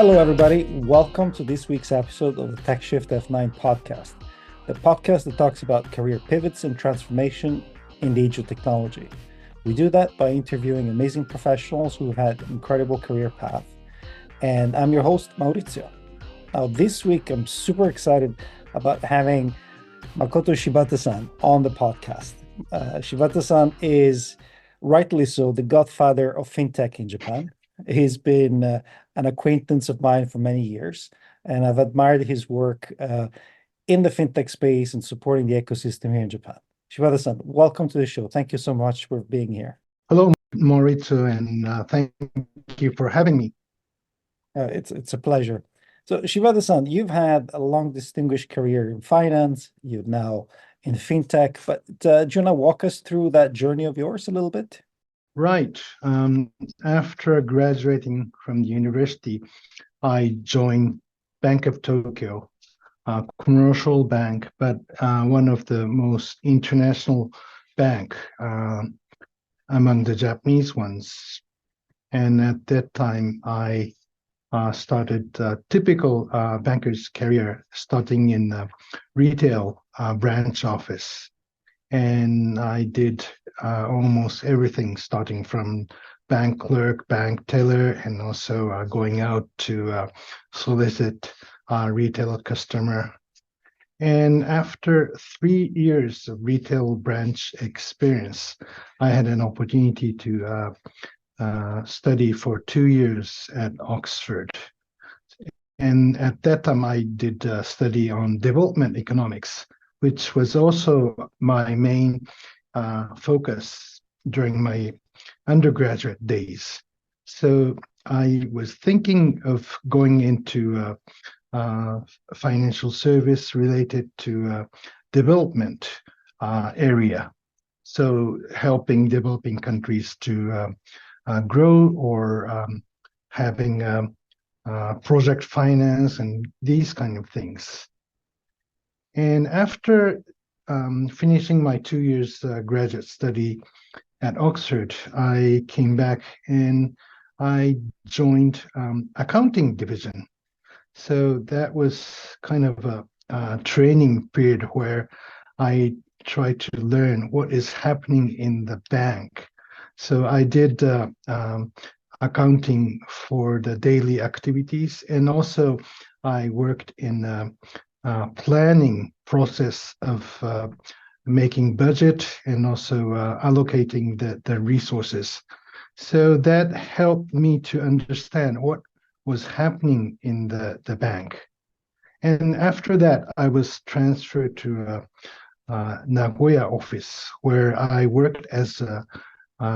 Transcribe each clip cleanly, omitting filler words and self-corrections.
Hello, everybody. Welcome to this week's episode of the Tech Shift F9 podcast, the podcast that talks about career pivots and transformation in the age of technology. We do that by interviewing amazing professionals who have had incredible career paths. And I'm your host, Maurizio. Now, this week, I'm super excited about having Makoto Shibata-san on the podcast. Shibata-san is, rightly so, the godfather of fintech in Japan. He's been an acquaintance of mine for many years, and I've admired his work in the fintech space and supporting the ecosystem here in Japan. Shibata-san, welcome to the show. Thank you so much for being here. Hello, Maurizio, and thank you for having me. It's a pleasure. So, Shibata-san, you've had a long, distinguished career in finance. You're now in fintech, but do you want to walk us through that journey of yours a little bit? Right. After graduating from the university, I joined Bank of Tokyo, a commercial bank, but one of the most international bank among the Japanese ones. And at that time, I started a typical banker's career, starting in the retail branch office. And I did almost everything, starting from bank clerk, bank teller, and also going out to solicit retail customer. And after 3 years of retail branch experience, I had an opportunity to study for 2 years at Oxford. And at that time, I did study on development economics, which was also my main focus during my undergraduate days. So I was thinking of going into financial service related to development area. So helping developing countries to grow, or having project finance and these kind of things. And after finishing my 2 years graduate study at Oxford, I came back and I joined accounting division. So that was kind of a training period where I tried to learn what is happening in the bank. So I did accounting for the daily activities, and also I worked in planning process of making budget and also allocating the resources. So that helped me to understand what was happening in the bank. And after that, I was transferred to Nagoya office, where I worked as a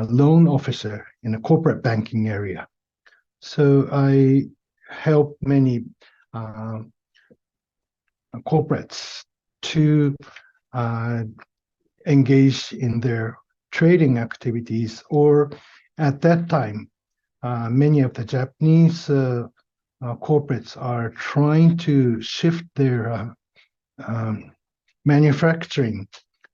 loan officer in a corporate banking area. So I helped many corporates to engage in their trading activities, or at that time, many of the Japanese corporates are trying to shift their manufacturing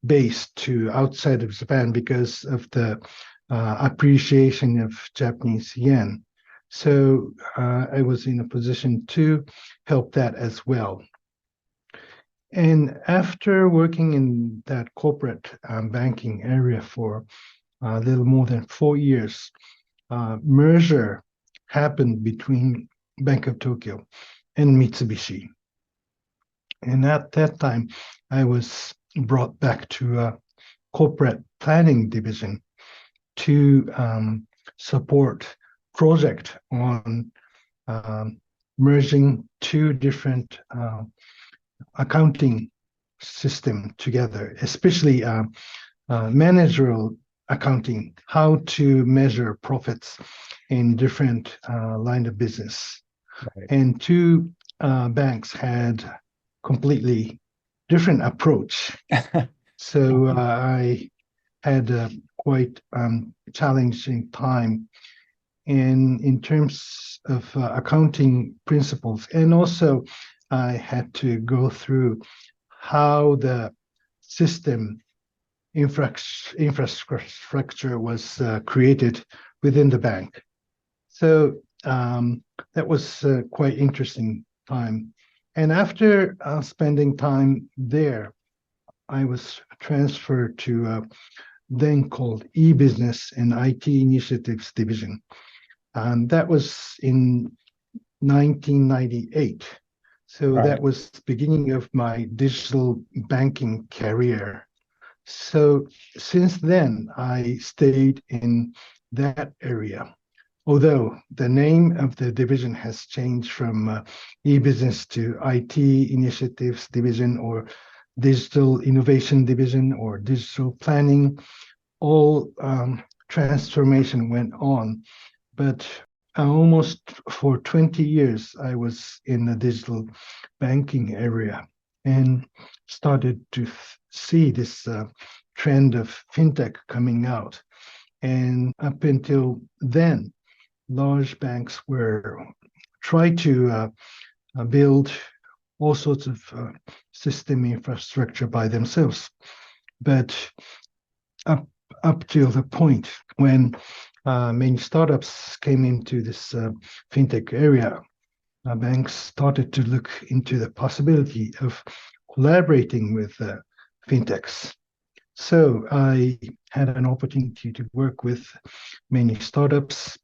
base to outside of Japan because of the appreciation of Japanese yen. So I was in a position to help that as well. And after working in that corporate banking area for a little more than 4 years, merger happened between Bank of Tokyo and Mitsubishi. And at that time, I was brought back to a corporate planning division to support project on merging two different accounting system together, especially managerial accounting, how to measure profits in different line of business. Right. And two banks had completely different approach. So I had a quite challenging time in terms of accounting principles, and also I had to go through how the system infrastructure was created within the bank. So that was quite interesting time. And after spending time there, I was transferred to then called e-business and IT initiatives division. And that was in 1998. So that Right. was beginning of my digital banking career. So since then, I stayed in that area. Although the name of the division has changed from e-business to IT initiatives division or digital innovation division or digital planning, all transformation went on. But almost for 20 years, I was in the digital banking area and started to see this trend of fintech coming out. And up until then, large banks were trying to build all sorts of system infrastructure by themselves. But up up till the point when many startups came into this fintech area, banks started to look into the possibility of collaborating with fintechs. So I had an opportunity to work with many startups.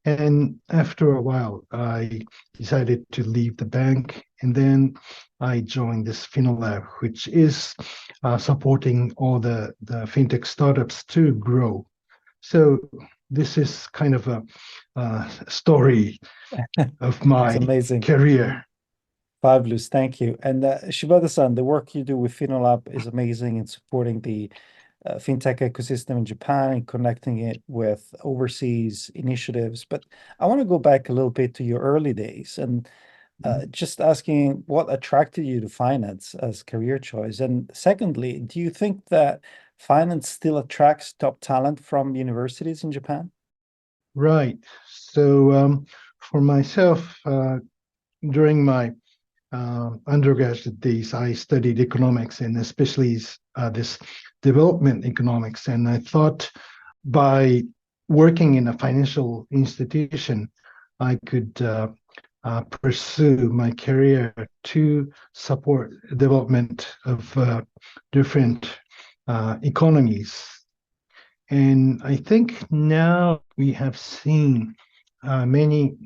And after a while, I decided to leave the bank. And then I joined this Finolab, which is supporting all the fintech startups to grow. So this is kind of a story of It's my amazing. career. Fabulous. Thank you. And Shibata-san, the work you do with Finolab is amazing in supporting the fintech ecosystem in Japan and connecting it with overseas initiatives. But I want to go back a little bit to your early days and just asking what attracted you to finance as career choice. And secondly, do you think that finance still attracts top talent from universities in Japan? Right. So for myself, during my undergraduate days, I studied economics and especially this development economics. And I thought by working in a financial institution, I could pursue my career to support development of different economies. And I think now we have seen many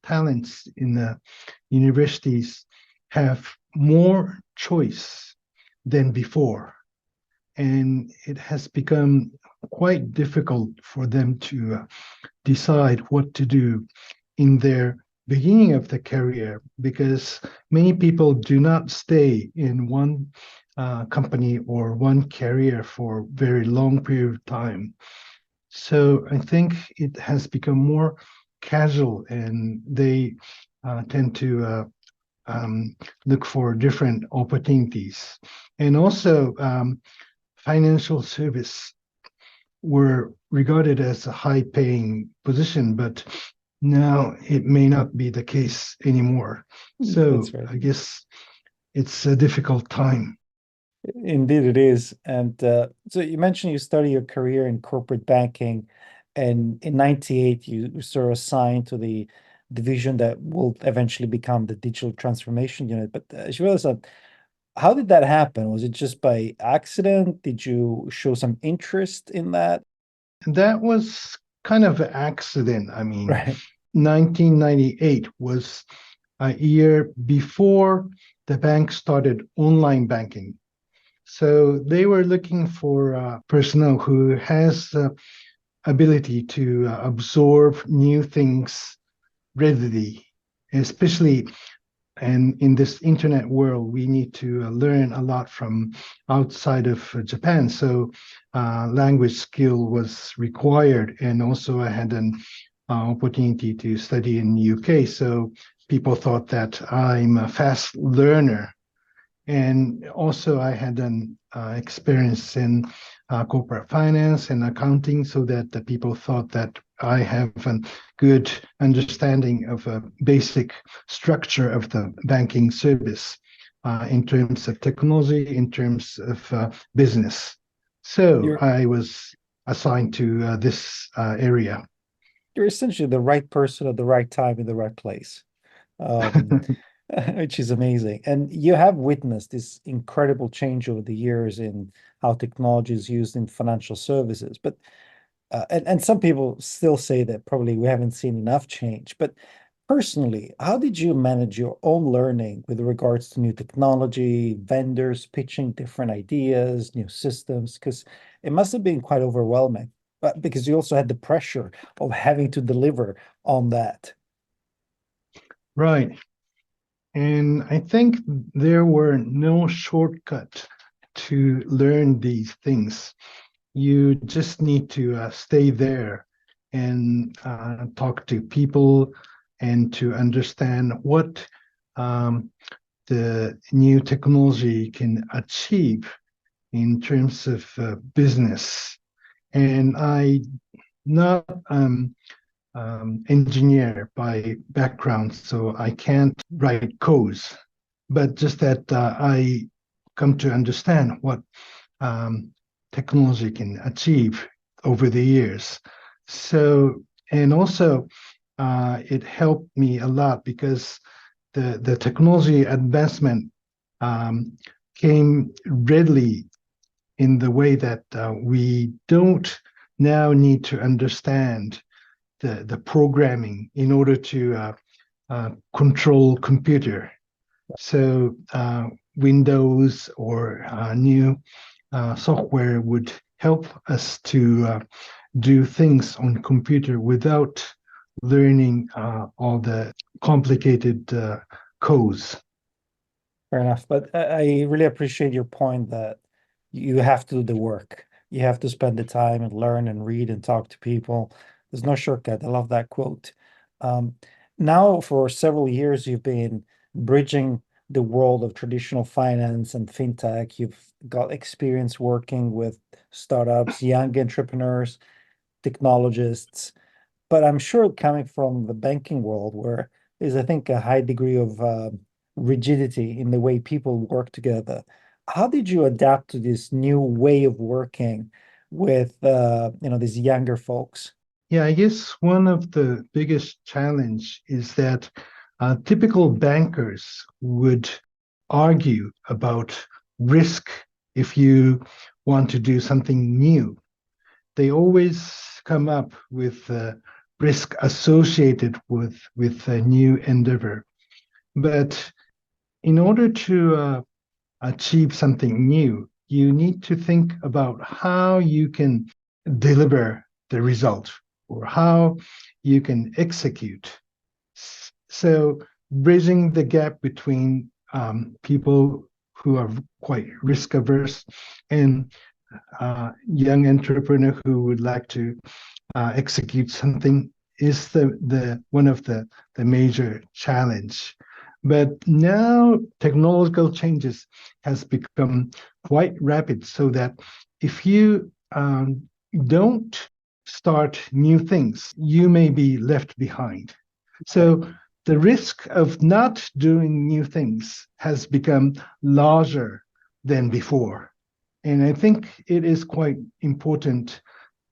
talents in the universities have more choice than before. And it has become quite difficult for them to decide what to do in their beginning of the career because many people do not stay in one company or one career for very long period of time. So I think it has become more casual and they tend to look for different opportunities. And also, financial service were regarded as a high paying position, but now it may not be the case anymore. That's So right. I guess it's a difficult time. Indeed, it is. And so you mentioned you started your career in corporate banking, and in '98 you sort of assigned to the division that will eventually become the digital transformation unit. But Shibata-san, how did that happen? Was it just by accident? Did you show some interest in that? And that was kind of an accident. I mean, Right. 1998 was a year before the bank started online banking. So they were looking for personnel who has ability to absorb new things readily, especially and in this internet world, we need to learn a lot from outside of Japan. So language skill was required, and also I had an opportunity to study in the UK. So people thought that I'm a fast learner and also, I had an experience in corporate finance and accounting, so that the people thought that I have a good understanding of a basic structure of the banking service in terms of technology, in terms of business. So You're I was assigned to this area. you're essentially the right person at the right time in the right place, um, which is amazing. And you have witnessed this incredible change over the years in how technology is used in financial services. But and some people still say that probably we haven't seen enough change. But personally, how did you manage your own learning with regards to new technology, vendors pitching different ideas, new systems? Because it must have been quite overwhelming, but because you also had the pressure of having to deliver on that. Right. And I think there were no shortcut to learn these things. You just need to stay there and talk to people and to understand what um, the new technology can achieve in terms of business. And I not engineer by background, so I can't write codes, but just that I come to understand what um, technology can achieve over the years. So, and also it helped me a lot because the technology advancement um, came readily in the way that we don't now need to understand the programming in order to control computer. So Windows or new software would help us to do things on computer without learning all the complicated codes. Fair enough. But I really appreciate your point that you have to do the work. You have to spend the time and learn and read and talk to people. There's no shortcut. I love that quote. Um, Now, for several years, you've been bridging the world of traditional finance and fintech. You've got experience working with startups, young entrepreneurs, technologists. But I'm sure coming from the banking world, where there's, I think, a high degree of rigidity in the way people work together, how did you adapt to this new way of working with, these younger folks? Yeah, I guess one of the biggest challenge is that typical bankers would argue about risk if you want to do something new. They always come up with risk associated with a new endeavor. But in order to achieve something new, you need to think about how you can deliver the result or how you can execute. So, bridging the gap between people who are quite risk averse and young entrepreneur who would like to execute something is the one of the major challenge. But now technological changes has become quite rapid, so that if you don't start new things, you may be left behind. So the risk of not doing new things has become larger than before. And I think it is quite important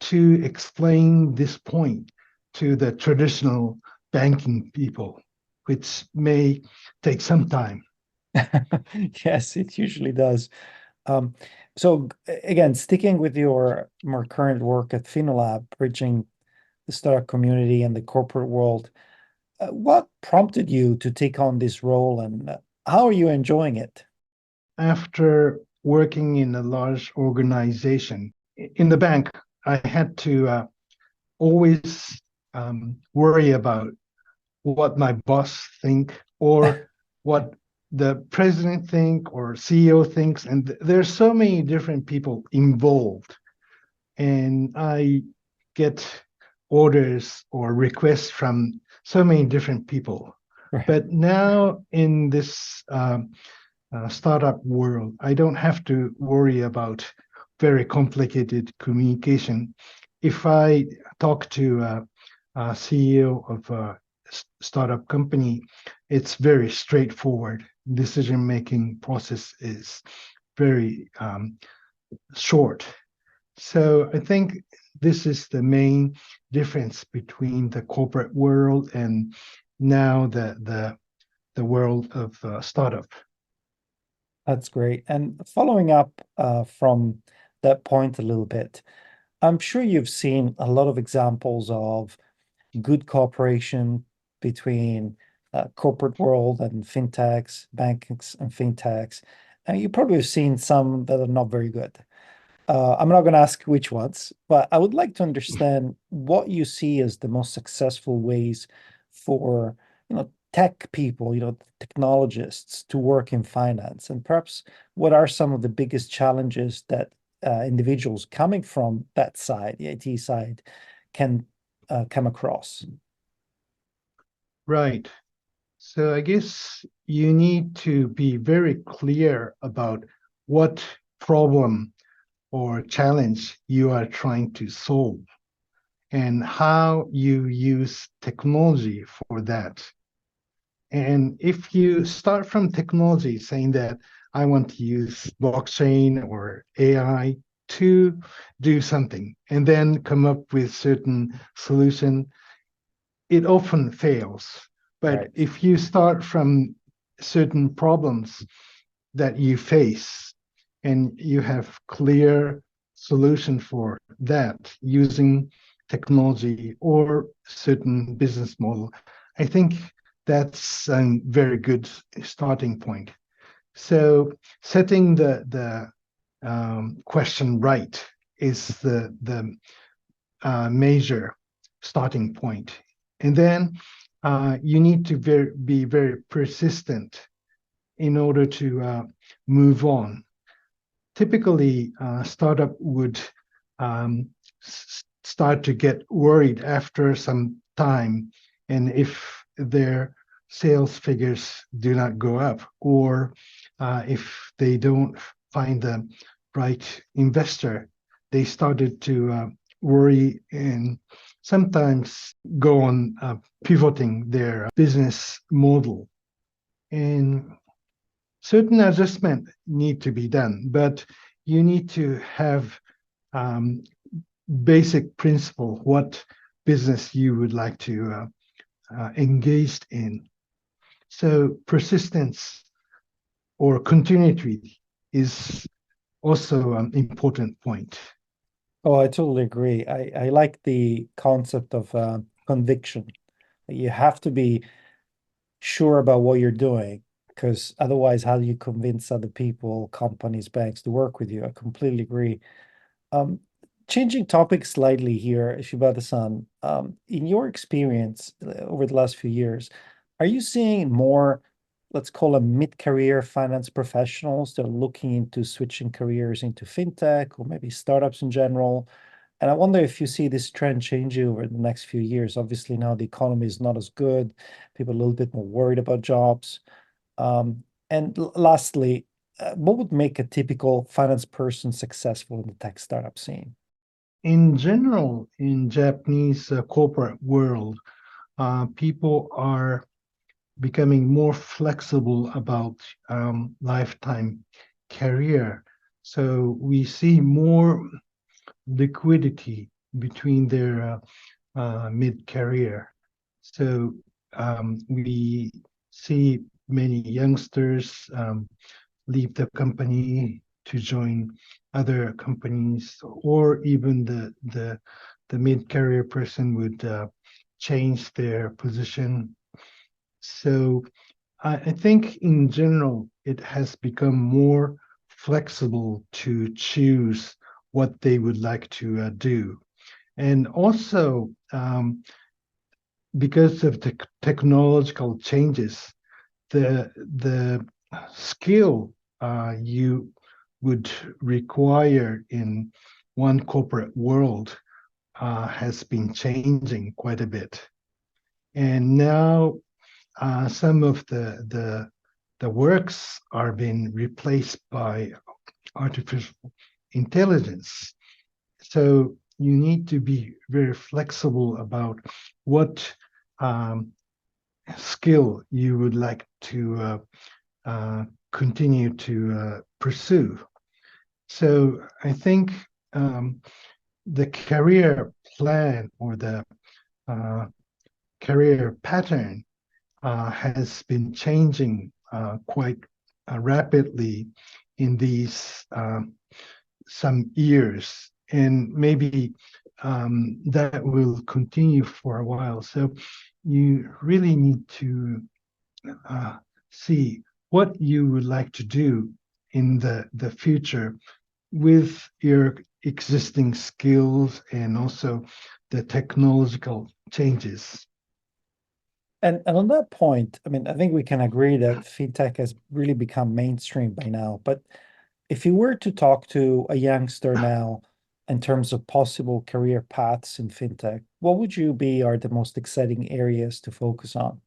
to explain this point to the traditional banking people, which may take some time. Yes, it usually does. Um, so again, sticking with your more current work at Finolab, bridging the startup community and the corporate world, what prompted you to take on this role and how are you enjoying it? After working in a large organization in the bank, I had to always worry about what my boss think or what the president think or CEO thinks, and there's so many different people involved, and I get orders or requests from so many different people. Right. But now in this startup world, I don't have to worry about very complicated communication. If I talk to a CEO of a startup company, it's very straightforward. Decision making process is very short. So I think this is the main difference between the corporate world and now the world of startup. That's great. And following up from that point a little bit, I'm sure you've seen a lot of examples of good cooperation between corporate world and fintechs, banks and fintechs. And you probably have seen some that are not very good. I'm not going to ask which ones, but I would like to understand what you see as the most successful ways for, tech people, technologists to work in finance, and perhaps what are some of the biggest challenges that individuals coming from that side, the IT side, can come across. Right. So I guess you need to be very clear about what problem or challenge you are trying to solve and how you use technology for that. And if you start from technology saying that I want to use blockchain or AI to do something and then come up with certain solution, it often fails. But Right. if you start from certain problems that you face and you have clear solution for that using technology or certain business model, I think that's a very good starting point. So setting the question right is the major starting point. And then you need to be very persistent in order to move on. Typically, startup would start to get worried after some time, and if their sales figures do not go up, or if they don't find the right investor, they started to worry and sometimes go on pivoting their business model. And certain adjustment need to be done, but you need to have um, basic principle what business you would like to engage in. So persistence or continuity is also an important point. Oh, I totally agree. I like the concept of conviction. You have to be sure about what you're doing, because otherwise, how do you convince other people, companies, banks to work with you? I completely agree. Um, Changing topics slightly here, Shibata-san, in your experience over the last few years, are you seeing more, let's call them mid-career finance professionals that are looking into switching careers into fintech or maybe startups in general? And I wonder if you see this trend changing over the next few years. Obviously, now the economy is not as good. People are a little bit more worried about jobs. And lastly, what would make a typical finance person successful in the tech startup scene? In general, in Japanese corporate world, people are becoming more flexible about lifetime career. So we see more liquidity between their mid-career. So we see many youngsters leave the company to join other companies, or even the mid-career person would change their position. So I think in general, it has become more flexible to choose what they would like to do. And also, because of the technological changes, the skill you would require in one corporate world has been changing quite a bit. And now some of the works are being replaced by artificial intelligence. So you need to be very flexible about what skill you would like to continue to pursue. So I think the career plan or the uh, career pattern has been changing quite rapidly in these some years, and maybe that will continue for a while. So you really need to uh, see what you would like to do in the future with your existing skills and also the technological changes. And on that point, I mean, I think we can agree that fintech has really become mainstream by now. But if you were to talk to a youngster now in terms of possible career paths in fintech, what would you be are the most exciting areas to focus on?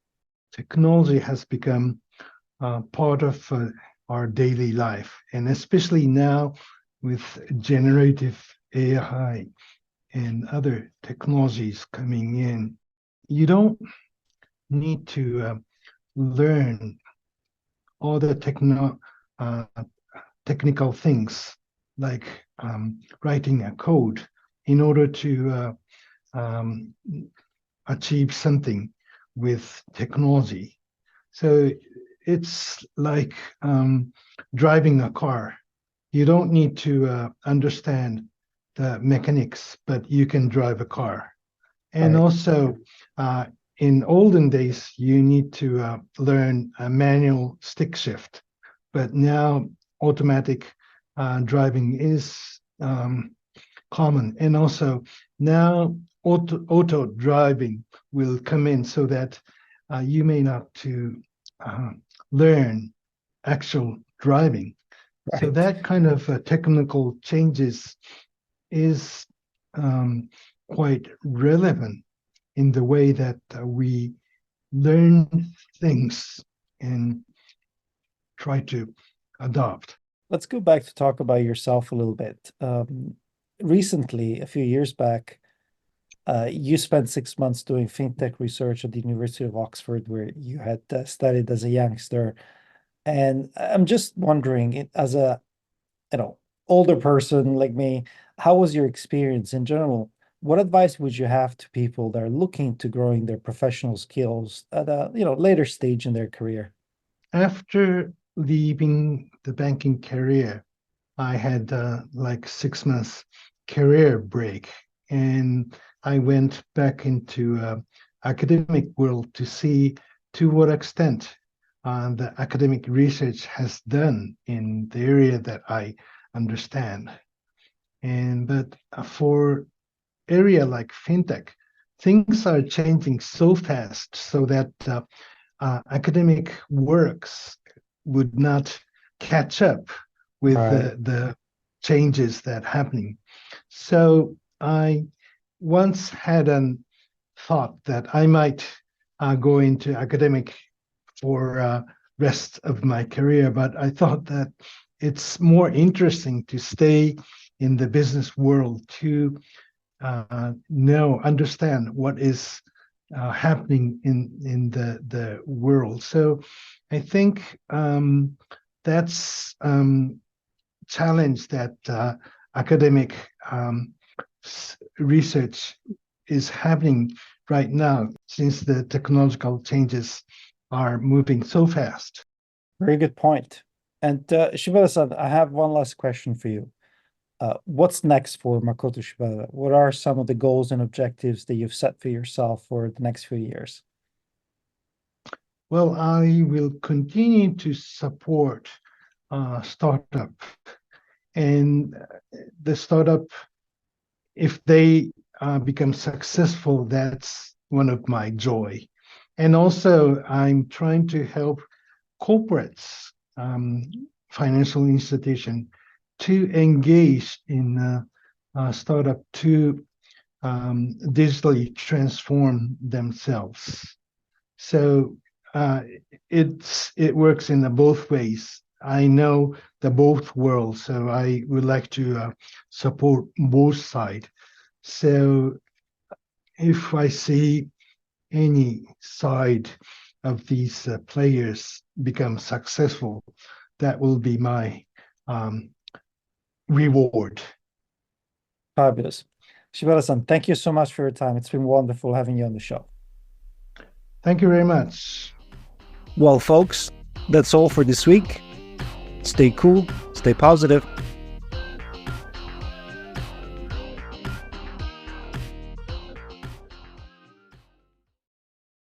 Technology has become part of our daily life, and especially now with generative AI and other technologies coming in, you don't need to learn all the uh, technical things like writing a code in order to um, achieve something with technology. So it's like driving a car. You don't need to understand the mechanics, but you can drive a car. And Right. also, in olden days, you need to learn a manual stick shift, but now automatic driving is common. And also now auto driving will come in so that you may not to uh, learn actual driving. So Right. that kind of technical changes is um, quite relevant in the way that we learn things and try to adopt. Let's go back to talk about yourself a little bit. Recently, a few years back, you spent 6 months doing fintech research at the University of Oxford, where you had studied as a youngster. And I'm just wondering, as a you know older person like me, how was your experience in general? What advice would you have to people that are looking to growing their professional skills at a later stage in their career? After leaving the banking career, I had like 6 months career break, and I went back into academic world to see to what extent the academic research has done in the area that I understand. And but for area like fintech, things are changing so fast so that academic works would not catch up with Right. the changes that happening. So I once had a thought that I might go into academic for rest of my career, but I thought that it's more interesting to stay in the business world to understand what is happening in the world. So I think that's challenge that academic research is happening right now since the technological changes are moving so fast. Very good point. And Shibata-san, I have one last question for you. What's next for Makoto Shibata? What are some of the goals and objectives that you've set for yourself for the next few years? Well, I will continue to support startup, and the startup, if they become successful, that's one of my joy. And also, I'm trying to help corporates, financial institution, to engage in startup to digitally transform themselves. So it works in the both ways. I know the both worlds, so I would like to support both sides. So if I see any side of these players become successful, that will be my um, reward. Fabulous. Shibata-san, thank you so much for your time. It's been wonderful having you on the show. Thank you very much. Well, folks, that's all for this week. Stay cool, stay positive,